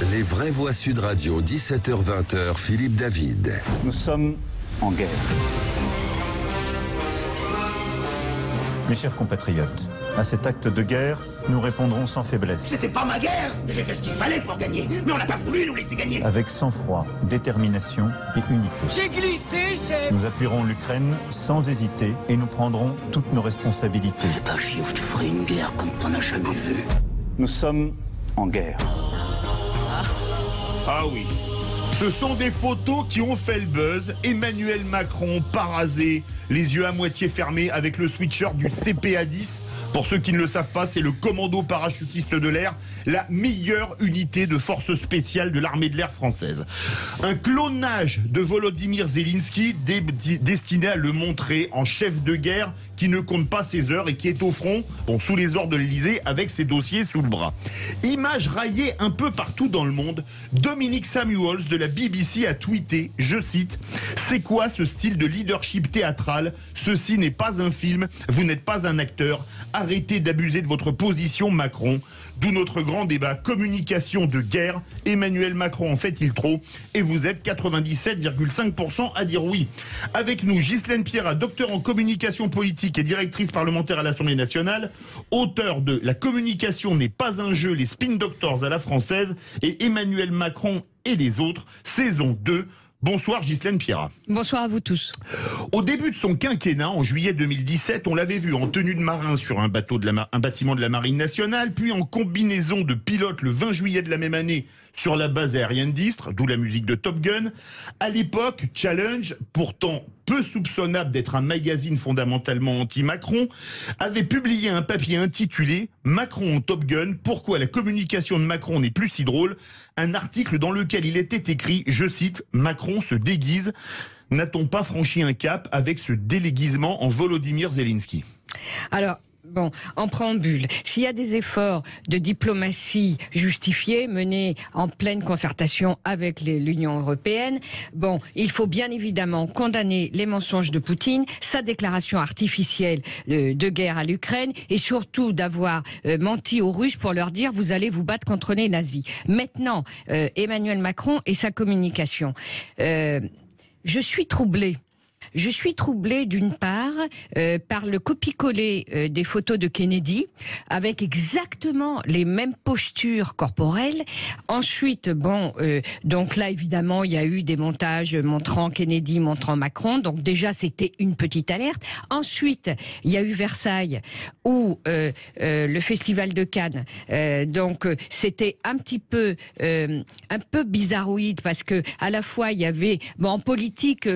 Les vraies voix Sud Radio, 17h-20h, Philippe David. Nous sommes en guerre. Mes chers compatriotes, à cet acte de guerre, nous répondrons sans faiblesse. Mais c'est pas ma guerre! J'ai fait ce qu'il fallait pour gagner, mais on n'a pas voulu nous laisser gagner! Avec sang-froid, détermination et unité. J'ai glissé, chef! Nous appuierons l'Ukraine sans hésiter et nous prendrons toutes nos responsabilités. Fais pas chier ou je te ferai une guerre comme t'en as jamais vu. Nous sommes en guerre. Ah oui. Ce sont des photos qui ont fait le buzz. Emmanuel Macron parasé, les yeux à moitié fermés avec le sweatshirt du CPA-10. Pour ceux qui ne le savent pas, c'est le commando parachutiste de l'air, la meilleure unité de force spéciale de l'armée de l'air française. Un clonage de Volodymyr Zelensky destiné à le montrer en chef de guerre qui ne compte pas ses heures et qui est au front, sous les ordres de l'Elysée, avec ses dossiers sous le bras. Image raillée un peu partout dans le monde, Dominic Samuels de la BBC a tweeté, je cite, « C'est quoi ce style de leadership théâtral? Ceci n'est pas un film, vous n'êtes pas un acteur. Arrêtez d'abuser de votre position, Macron. » D'où notre grand débat communication de guerre. Emmanuel Macron en fait-il trop? Et vous êtes 97,5% à dire oui. Avec nous, Ghislaine Pierrat, docteur en communication politique et directrice parlementaire à l'Assemblée nationale, auteur de La communication n'est pas un jeu, les spin doctors à la française, et Emmanuel Macron et les autres, saison 2. Bonsoir Ghislaine Pierrat. Bonsoir à vous tous. Au début de son quinquennat, en juillet 2017, on l'avait vu en tenue de marin sur un bâtiment de la Marine nationale, puis en combinaison de pilote le 20 juillet de la même année sur la base aérienne d'Istres, d'où la musique de Top Gun. À l'époque, Challenge, pourtant peu soupçonnable d'être un magazine fondamentalement anti-Macron, avait publié un papier intitulé « Macron en Top Gun, pourquoi la communication de Macron n'est plus si drôle ?» Un article dans lequel il était écrit, je cite, « Macron se déguise. N'a-t-on pas franchi un cap avec ce déléguisement en Volodymyr Zelensky ?» Alors, bon, en préambule, s'il y a des efforts de diplomatie justifiés, menés en pleine concertation avec l'Union européenne, bon, il faut bien évidemment condamner les mensonges de Poutine, sa déclaration artificielle de guerre à l'Ukraine, et surtout d'avoir menti aux Russes pour leur dire « vous allez vous battre contre les nazis ». Maintenant, Emmanuel Macron et sa communication. Je suis troublée. Je suis troublée d'une part par le copie-coller des photos de Kennedy avec exactement les mêmes postures corporelles. Ensuite, bon, donc là évidemment il y a eu des montages montrant Kennedy, montrant Macron. Donc déjà c'était une petite alerte. Ensuite il y a eu Versailles où le Festival de Cannes. Donc c'était un peu bizarroïde parce que à la fois il y avait en politique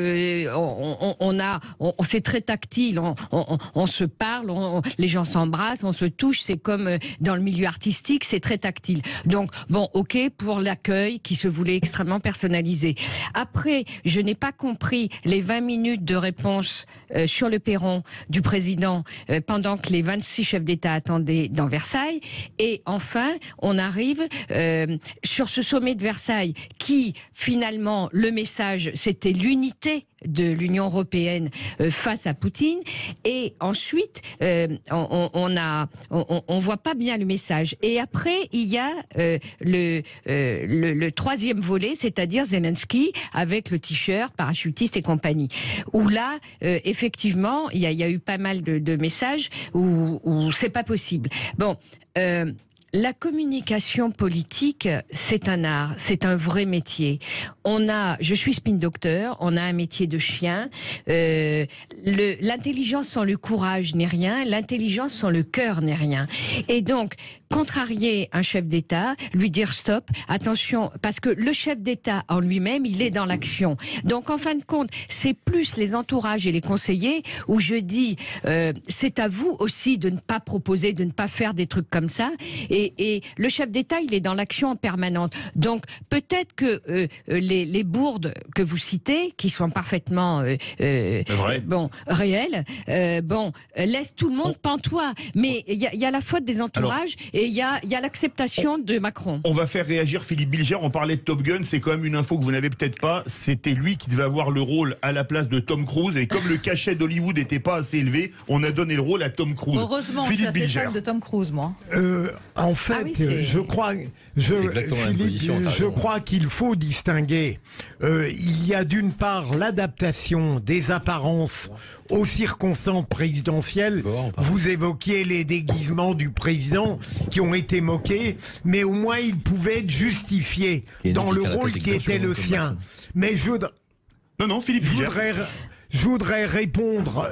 c'est très tactile, on se parle, les gens s'embrassent, on se touche, c'est comme dans le milieu artistique, c'est très tactile. Donc, bon, ok, pour l'accueil qui se voulait extrêmement personnalisé. Après, je n'ai pas compris les 20 minutes de réponse sur le perron du président pendant que les 26 chefs d'État attendaient dans Versailles. Et enfin, on arrive sur ce sommet de Versailles qui, finalement, le message, c'était l'unité de l'Union européenne face à Poutine, et ensuite on voit pas bien le message. Et après il y a le troisième volet, c'est-à-dire Zelensky avec le t-shirt parachutiste et compagnie, où là effectivement il y a eu pas mal de messages où c'est pas possible. Bon. La communication politique, c'est un art, c'est un vrai métier. Je suis spin docteur, on a un métier de chien. L'intelligence sans le courage n'est rien, l'intelligence sans le cœur n'est rien. Et donc, contrarier un chef d'État, lui dire stop, attention, parce que le chef d'État en lui-même, il est dans l'action. Donc, en fin de compte, c'est plus les entourages et les conseillers où je dis, c'est à vous aussi de ne pas proposer, de ne pas faire des trucs comme ça. Et le chef d'État, il est dans l'action en permanence. Donc, peut-être que les bourdes que vous citez, qui sont parfaitement réelles, laissent tout le monde pantois. Mais il y a la faute des entourages. Et il y a l'acceptation de Macron. On va faire réagir Philippe Bilger. On parlait de Top Gun, c'est quand même une info que vous n'avez peut-être pas. C'était lui qui devait avoir le rôle à la place de Tom Cruise. Et comme le cachet d'Hollywood n'était pas assez élevé, on a donné le rôle à Tom Cruise. Heureusement, Philippe je suis assez Bilger. fan de Tom Cruise, moi. En En fait, je crois, Philippe, je crois qu'il faut distinguer. Il y a d'une part l'adaptation des apparences aux circonstances présidentielles. Vous évoquiez les déguisements du président qui ont été moqués, mais au moins ils pouvaient être justifiés dans le rôle qui était le sien. Mais non, Philippe, je voudrais répondre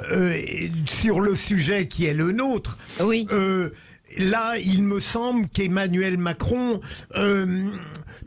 sur le sujet qui est le nôtre. Oui. Là, il me semble qu'Emmanuel Macron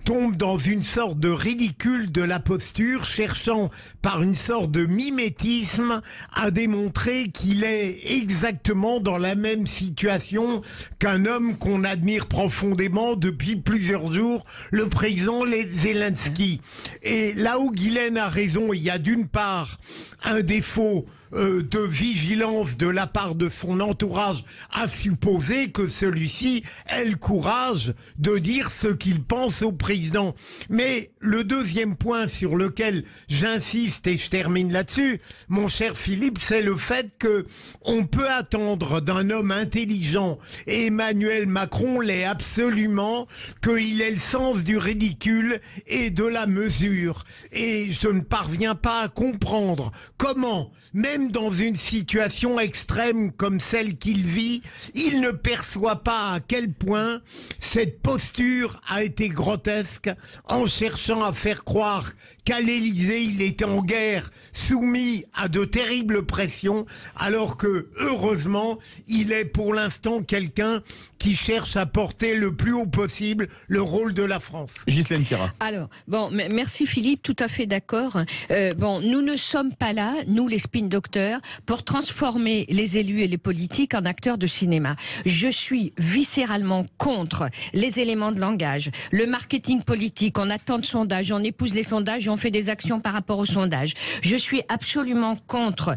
tombe dans une sorte de ridicule de la posture, cherchant par une sorte de mimétisme à démontrer qu'il est exactement dans la même situation qu'un homme qu'on admire profondément depuis plusieurs jours, le président Zelensky. Et là où Guylaine a raison, il y a d'une part un défaut de vigilance de la part de son entourage, à supposer que celui-ci ait le courage de dire ce qu'il pense au président. Mais le deuxième point sur lequel j'insiste, et je termine là-dessus, mon cher Philippe, c'est le fait que on peut attendre d'un homme intelligent, et Emmanuel Macron l'est absolument, qu'il ait le sens du ridicule et de la mesure. Et je ne parviens pas à comprendre comment, même dans une situation extrême comme celle qu'il vit, il ne perçoit pas à quel point cette posture a été grotesque en cherchant à faire croire qu'à l'Élysée, il était en guerre, soumis à de terribles pressions, alors que, heureusement, il est pour l'instant quelqu'un qui cherche à porter le plus haut possible le rôle de la France. Ghislaine Pira. Alors, bon, merci Philippe, tout à fait d'accord. Nous ne sommes pas là, nous les spin docteurs, pour transformer les élus et les politiques en acteurs de cinéma. Je suis viscéralement contre les éléments de langage, le marketing politique, on attend de sondages, on épouse les sondages, on fait des actions par rapport aux sondages. Je suis absolument contre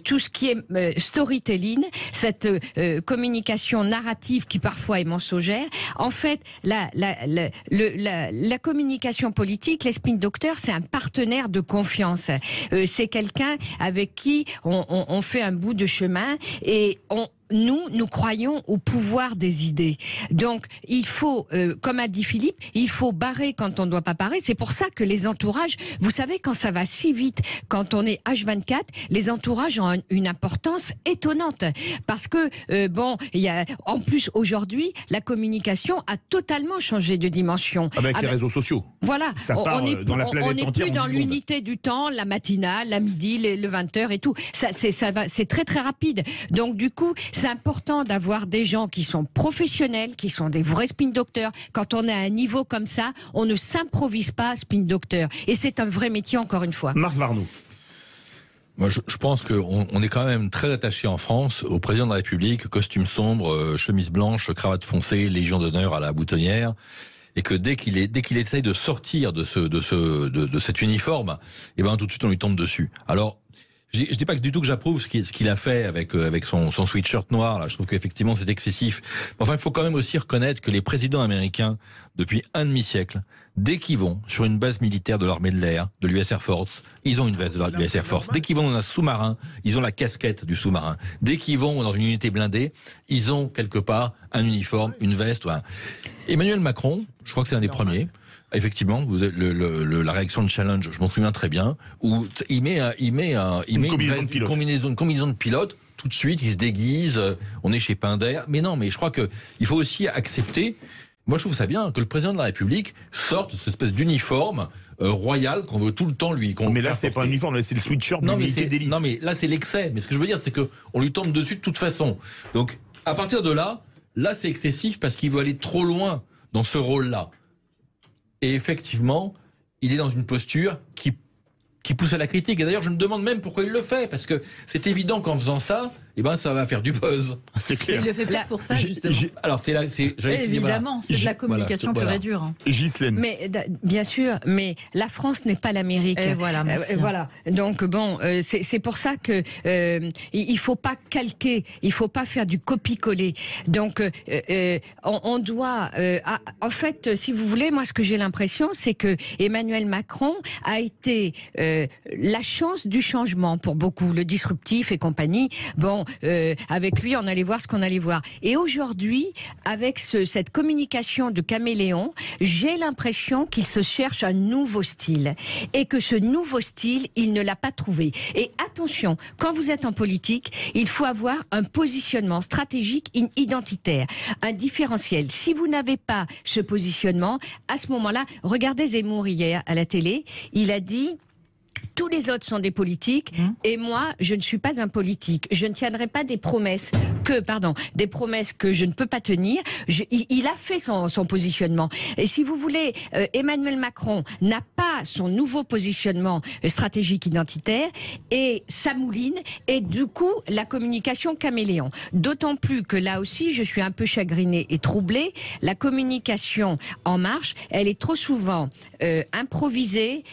tout ce qui est storytelling, cette communication narrative qui parfois est mensongère. En fait, la communication politique, les spin docteurs, c'est un partenaire de confiance. C'est quelqu'un avec qui on fait un bout de chemin et nous croyons au pouvoir des idées. Donc, il faut, comme a dit Philippe, il faut barrer quand on ne doit pas barrer. C'est pour ça que les entourages, vous savez, quand ça va si vite, quand on est H24, les entourages ont une importance étonnante. Parce que, il y a, en plus, aujourd'hui, la communication a totalement changé de dimension. Avec les réseaux sociaux. Voilà. Ça part dans la planète entière. On n'est plus dans l'unité du temps, la matinale, la midi, le 20h et tout. C'est très très rapide. Donc, du coup, c'est important d'avoir des gens qui sont professionnels, qui sont des vrais spin docteurs. Quand on est à un niveau comme ça, on ne s'improvise pas spin docteur. Et c'est un vrai métier, encore une fois. Marc Varnaud. Moi, je pense qu'on est quand même très attaché en France au président de la République, costume sombre, chemise blanche, cravate foncée, légion d'honneur à la boutonnière. Et que dès qu'il essaye de sortir de cet uniforme, et ben tout de suite on lui tombe dessus. Alors, je dis pas du tout que j'approuve ce qu'il a fait avec son sweatshirt noir. Là, je trouve qu'effectivement c'est excessif. Mais enfin, il faut quand même aussi reconnaître que les présidents américains, depuis un demi-siècle, dès qu'ils vont sur une base militaire de l'armée de l'air, de l'US Air Force, ils ont une veste de l'US Air Force. Dès qu'ils vont dans un sous-marin, ils ont la casquette du sous-marin. Dès qu'ils vont dans une unité blindée, ils ont quelque part un uniforme, une veste. Voilà. Emmanuel Macron, je crois que c'est un des premiers. Effectivement, la réaction de Challenge, je m'en souviens très bien, où il met une combinaison de pilote. Tout de suite, il se déguise. On est chez Pinder. Mais non, mais je crois que il faut aussi accepter. Moi, je trouve ça bien que le président de la République sorte de cette espèce d'uniforme royal qu'on veut tout le temps lui. Mais là, c'est pas un uniforme, là, c'est le sweatshirt de l'unité d'élite. Non, mais là, c'est l'excès. Mais ce que je veux dire, c'est que on lui tombe dessus de toute façon. Donc, à partir de là, c'est excessif parce qu'il veut aller trop loin dans ce rôle-là. Et effectivement, il est dans une posture qui pousse à la critique. Et d'ailleurs, je me demande même pourquoi il le fait, parce que c'est évident qu'en faisant ça, ça va faire du buzz. C'est clair. Il le fait peut-être pour ça, justement. Alors, évidemment, c'est de la communication pure et dure. Ghislaine. Mais bien sûr, mais la France n'est pas l'Amérique. Voilà, merci. Voilà. Donc c'est pour ça que il faut pas calquer, il faut pas faire du copie-coller. Donc on doit, en fait, si vous voulez, moi ce que j'ai l'impression, c'est que Emmanuel Macron a été la chance du changement pour beaucoup, le disruptif et compagnie. Bon, avec lui, on allait voir ce qu'on allait voir. Et aujourd'hui, avec cette communication de caméléon, j'ai l'impression qu'il se cherche un nouveau style. Et que ce nouveau style, il ne l'a pas trouvé. Et attention, quand vous êtes en politique, il faut avoir un positionnement stratégique identitaire, un différentiel. Si vous n'avez pas ce positionnement, à ce moment-là, regardez Zemmour hier à la télé, il a dit... Tous les autres sont des politiques et moi, je ne suis pas un politique. Je ne tiendrai pas des promesses que je ne peux pas tenir. Il a fait son positionnement. Et si vous voulez, Emmanuel Macron n'a pas son nouveau positionnement stratégique identitaire et ça mouline et du coup, la communication caméléon. D'autant plus que là aussi, je suis un peu chagrinée et troublée. La communication En Marche, elle est trop souvent improvisée,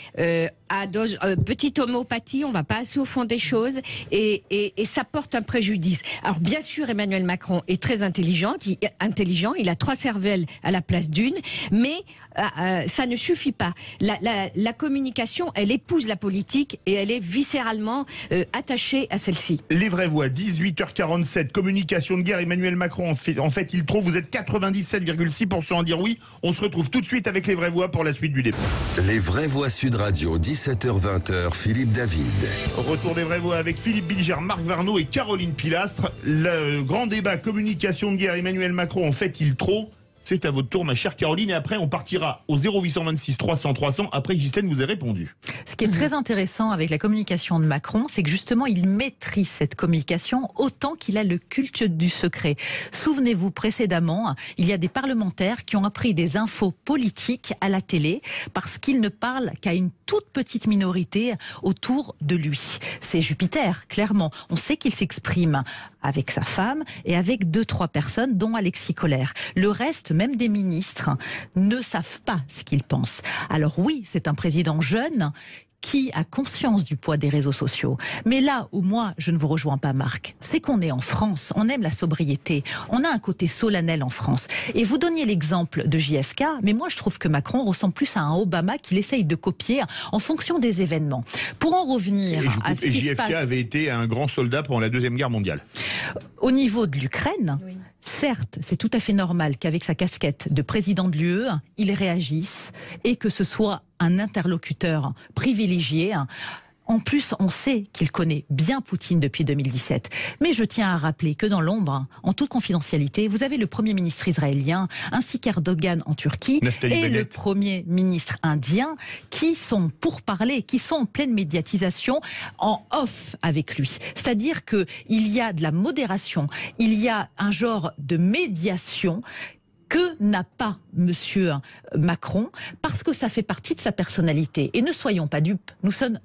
à dose, petite homéopathie, on ne va pas assez au fond des choses et ça porte un préjudice. Alors bien sûr, Emmanuel Macron est très intelligent, il a 3 cervelles à la place d'une, mais ça ne suffit pas. La communication, elle épouse la politique et elle est viscéralement attachée à celle-ci. Les vraies voix, 18h47, communication de guerre, Emmanuel Macron, en fait il trouve, vous êtes 97,6% à dire oui. On se retrouve tout de suite avec les vraies voix pour la suite du débat. Les vraies voix Sud Radio, 17h-20h, Philippe David. Retour des vraies voix avec Philippe Bilger, Marc Varnaud et Caroline Pilastre. Le grand débat, communication de guerre, Emmanuel Macron, en fait il trop. C'est à votre tour, ma chère Caroline, et après on partira au 0826 300 300. Après, Ghislaine vous a répondu. Ce qui est très intéressant avec la communication de Macron, c'est que justement, il maîtrise cette communication autant qu'il a le culte du secret. Souvenez-vous, précédemment, il y a des parlementaires qui ont appris des infos politiques à la télé parce qu'il ne parle qu'à une toute petite minorité autour de lui. C'est Jupiter, clairement. On sait qu'il s'exprime avec sa femme et avec 2-3 personnes, dont Alexis Collère. Le reste, même des ministres, ne savent pas ce qu'ils pensent. Alors oui, c'est un président jeune qui a conscience du poids des réseaux sociaux. Mais là où moi, je ne vous rejoins pas, Marc, c'est qu'on est en France, on aime la sobriété, on a un côté solennel en France. Et vous donniez l'exemple de JFK, mais moi je trouve que Macron ressemble plus à un Obama qu'il essaye de copier en fonction des événements. Pour en revenir à ce qui se passe... JFK avait été un grand soldat pendant la Deuxième Guerre mondiale. Au niveau de l'Ukraine, oui. Certes, c'est tout à fait normal qu'avec sa casquette de président de l'UE, il réagisse et que ce soit un interlocuteur privilégié. En plus, on sait qu'il connaît bien Poutine depuis 2017. Mais je tiens à rappeler que dans l'ombre, en toute confidentialité, vous avez le Premier ministre israélien ainsi qu'Erdogan en Turquie et le Premier ministre indien qui sont pour parler, qui sont en pleine médiatisation en off avec lui. C'est-à-dire qu'il y a de la modération, il y a un genre de médiation que n'a pas Monsieur Macron, parce que ça fait partie de sa personnalité. Et ne soyons pas dupes, nous sommes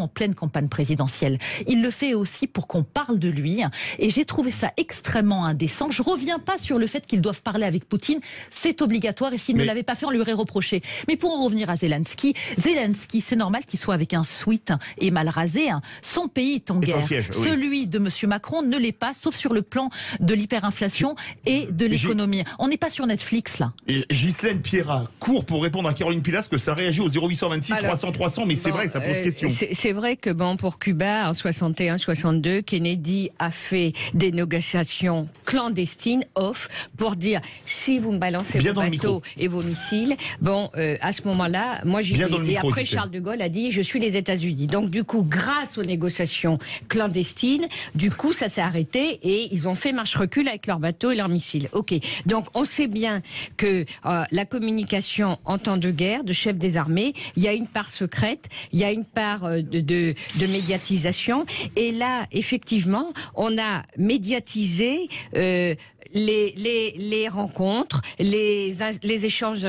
en pleine campagne présidentielle. Il le fait aussi pour qu'on parle de lui, et j'ai trouvé ça extrêmement indécent. Je reviens pas sur le fait qu'ils doivent parler avec Poutine, c'est obligatoire, et s'il ne l'avait pas fait, on lui aurait reproché. Mais pour en revenir à Zelensky, c'est normal qu'il soit avec un sweat et mal rasé. Son pays est en guerre. Celui de Monsieur Macron ne l'est pas, sauf sur le plan de l'hyperinflation et de l'économie. On n'est pas sur Netflix, là. Ghislaine Pierrat, court pour répondre à Caroline Pilastre que ça réagit au 0826 300 300, mais c'est vrai que ça pose question. C'est vrai que pour Cuba, en 61-62, Kennedy a fait des négociations clandestines, off, pour dire si vous me balancez vos bateaux et vos missiles, à ce moment-là, moi j'y vais. Et après, Charles de Gaulle a dit je suis les États-Unis. Donc du coup, grâce aux négociations clandestines, du coup, ça s'est arrêté et ils ont fait marche-recul avec leurs bateaux et leurs missiles. Ok. Donc on sait bien que la communication en temps de guerre, de chef des armées, il y a une part secrète, il y a une part de médiatisation. Et là, effectivement, on a médiatisé les rencontres, les échanges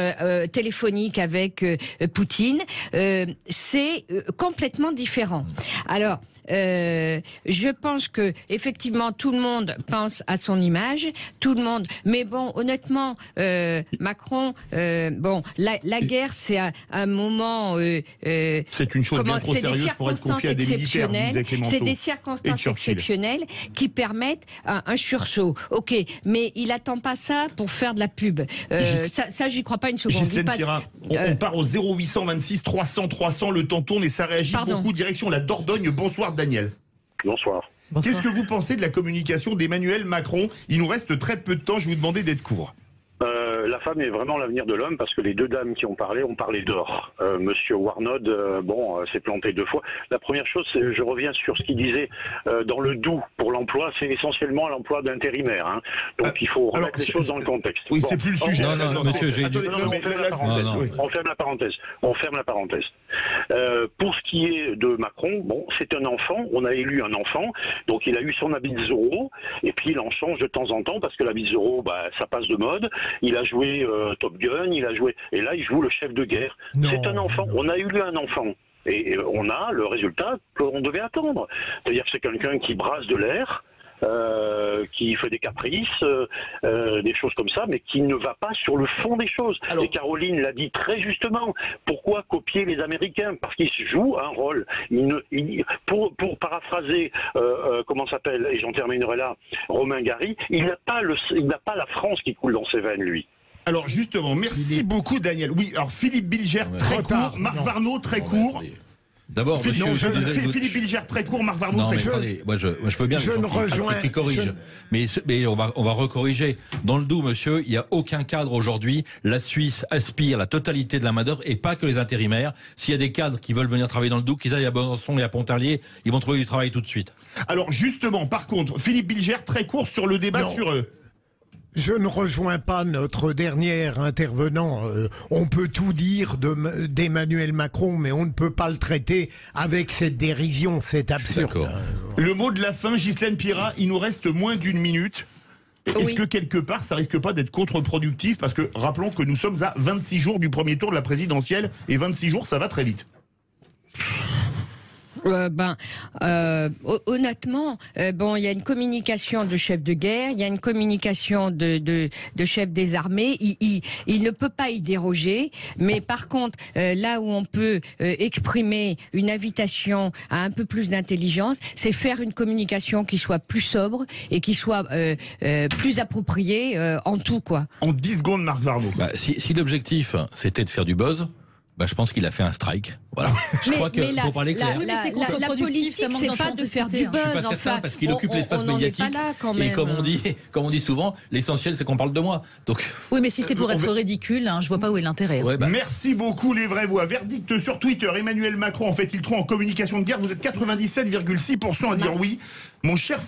téléphoniques avec Poutine. C'est complètement différent. Alors, je pense que effectivement tout le monde pense à son image, tout le monde. Mais honnêtement, Macron, la guerre, c'est un moment. C'est une chose bien trop sérieuse pour être confiée à des militaires, disait Clémenceau. C'est des circonstances exceptionnelles qui permettent un sursaut. Ok, mais il attend pas ça pour faire de la pub. Ça, j'y crois pas une seconde. On part au 0826 300 300. Le temps tourne et ça réagit beaucoup. Direction la Dordogne. Bonsoir. Daniel. Bonsoir. Bonsoir. Qu'est-ce que vous pensez de la communication d'Emmanuel Macron? Il nous reste très peu de temps, je vais vous demander d'être court. La femme est vraiment l'avenir de l'homme parce que les deux dames qui ont parlé d'or. Monsieur Warnod, s'est planté 2 fois. La première chose, je reviens sur ce qu'il disait dans le Doubs pour l'emploi, c'est essentiellement l'emploi d'intérimaires. Hein. Donc il faut remettre les choses dans le contexte. Oui, c'est plus le sujet. Non, monsieur, j'ai dit... On ferme la parenthèse. On ferme la parenthèse. Pour ce qui est de Macron, c'est un enfant. On a élu un enfant, donc il a eu son habit de Zorro, et puis il en change de temps en temps parce que l'habit de Zorro, ça passe de mode. Il a joué Top Gun, il a joué, et là il joue le chef de guerre. C'est un enfant. On a élu un enfant. Et on a le résultat qu'on devait attendre. C'est-à-dire que c'est quelqu'un qui brasse de l'air, qui fait des caprices, des choses comme ça, mais qui ne va pas sur le fond des choses. Et Caroline l'a dit très justement. Pourquoi copier les Américains? Parce qu'ils jouent un rôle. Pour paraphraser, comment s'appelle, et j'en terminerai là, Romain Gary, il n'a pas la France qui coule dans ses veines, lui. Alors justement, merci beaucoup Daniel. Oui, alors Philippe Bilger, très court, Marc Varnaud, très court. D'abord, Philippe Bilger, très court, Marc Varnaud, très court. Attendez, moi je veux bien qu'il corrige. Mais on va recorriger. Dans le Doubs, monsieur, il n'y a aucun cadre aujourd'hui. La Suisse aspire la totalité de la main-d'œuvre et pas que les intérimaires. S'il y a des cadres qui veulent venir travailler dans le Doubs, qu'ils aillent à Besançon et à Pontarlier, ils vont trouver du travail tout de suite. Alors justement, par contre, Philippe Bilger, très court sur le débat sur eux. Je ne rejoins pas notre dernier intervenant. On peut tout dire d'Emmanuel Macron, mais on ne peut pas le traiter avec cette dérision. C'est absurde. Le mot de la fin, Ghislaine Pira, il nous reste moins d'1 minute. Est-ce que quelque part, ça risque pas d'être contre-productif? Parce que rappelons que nous sommes à 26 jours du premier tour de la présidentielle, et 26 jours, ça va très vite. Honnêtement, il y a une communication de chef de guerre, il y a une communication de chef des armées. Il ne peut pas y déroger, mais par contre, là où on peut exprimer une invitation à un peu plus d'intelligence, c'est faire une communication qui soit plus sobre et qui soit plus appropriée en tout, quoi. En 10 secondes, Marc Varnaud. Si l'objectif, c'était de faire du buzz, je pense qu'il a fait un strike. Voilà. Je crois que pour parler clair. La politique, c'est pas de faire du buzz. Je suis pas certain parce qu'il occupe l'espace médiatique. Et comme on dit souvent, l'essentiel c'est qu'on parle de moi. Donc. Oui, mais si c'est pour être ridicule, je vois pas où est l'intérêt. Merci beaucoup les vraies voix. Verdict sur Twitter. Emmanuel Macron en fait-il trop en communication de guerre? Vous êtes 97,6% à dire oui. Mon cher